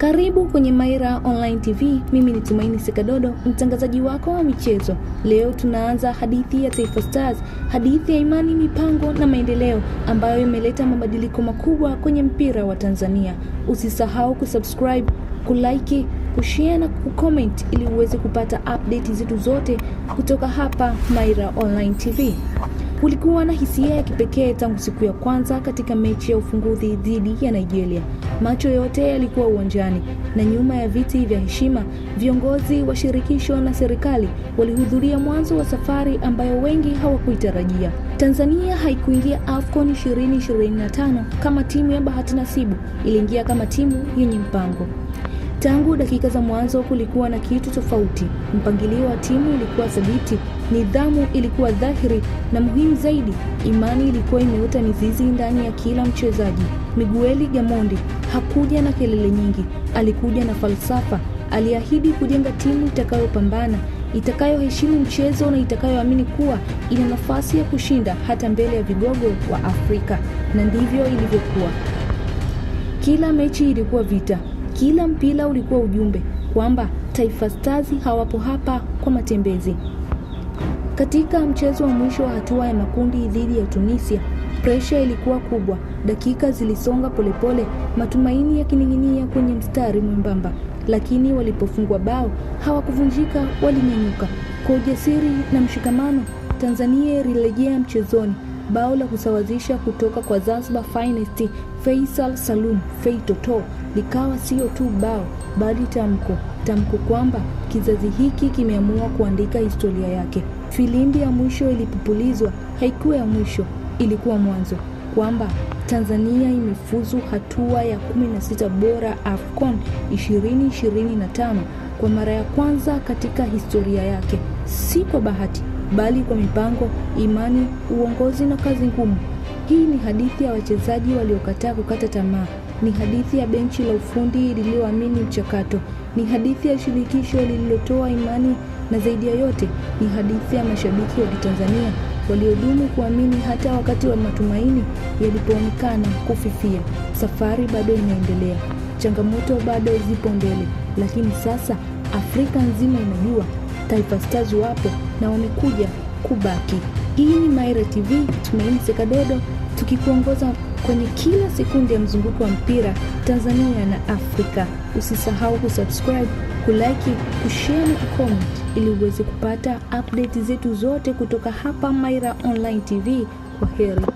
Karibu kwenye Maira Online TV. Mimi ni Tumaini Sekadodo, mtangazaji wako wa michezo. Leo tunaanza hadithi ya Taifa Stars, hadithi ya imani, mipango na maendeleo ambayo imeleta mabadiliko makubwa kwenye mpira wa Tanzania. Usisahau kusubscribe, kulike, kushare na kucomment ili uweze kupata update zetu zote kutoka hapa Maira Online TV. Kulikuwa na hisia ya kipekee tangu siku ya kwanza katika mechi ya ufunguzi dhidi ya Nigeria. Macho yote yalikuwa uwanjani na nyuma ya viti vya heshima, viongozi wa shirikisho na serikali walihudhuria mwanzo wa safari ambayo wengi hawakuitarajia. Tanzania haikuingia AFCON 2025 kama timu ya bahati nasibu, iliingia kama timu yenye mpango. Tangu dakika za mwanzo kulikuwa na kitu tofauti. Mpangilio wa timu ulikuwa thabiti, nidhamu ilikuwa dhahiri na muhimu zaidi, imani ilikuwa imeota mizizi ndani ya kila mchezaji. Miguel Gamondi hakuja na kelele nyingi, alikuja na falsafa. Aliahidi kujenga timu itakayopambana, itakayoheshimu mchezo na itakayoamini kuwa ina nafasi ya kushinda hata mbele ya vigogo wa Afrika. Na ndivyo ilivyokuwa. Kila mechi ilikuwa vita. Kila mpira ulikuwa ujumbe kwamba Taifa Stars hawapo hapa kwa matembezi. Katika mchezo wa mwisho wa hatua ya makundi dhidi ya Tunisia, pressure ilikuwa kubwa. Dakika zilisonga polepole, matumaini yakining'inia kwenye mstari mwembamba. Lakini walipofungwa bao, hawakuvunjika, walinyanyuka. Kwa ujasiri na mshikamano, Tanzania ilirejea mchezoni. Bao la kusawazisha kutoka kwa Zanzibar Finest Faisal Salum Fei Toto likawa sio tu bao, bali tamko kwamba kizazi hiki kimeamua kuandika historia yake. Filimbi ya mwisho ilipopulizwa, haikuwa ya mwisho, ilikuwa mwanzo, kwamba Tanzania imefuzu hatua ya 16 bora AFCON 2025 kwa mara ya kwanza katika historia yake, si kwa bahati bali kwa mipango, imani, uongozi na kazi ngumu. Hii ni hadithi ya wachezaji waliokataa kukata tamaa. Ni hadithi ya benchi la ufundi lililoamini mchakato. Ni hadithi ya shirikisho lililotoa imani, na zaidi ya yote ni hadithi ya mashabiki wa Tanzania waliodumu kuamini hata wakati wa matumaini yalipoonekana kufifia. Safari bado inaendelea. Changamoto bado zipo mbele, lakini sasa Afrika nzima inajua Taifa Stars wapo na wamekuja kubaki. Hii ni Maira TV, Tumaini Sekadodo, tukikuongoza kwenye kila sekunde ya mzunguko wa mpira Tanzania na Afrika. Usisahau kusubscribe, kulike, kushare na kucomment ili uweze kupata update zetu zote kutoka hapa Maira Online TV. Kwaheri.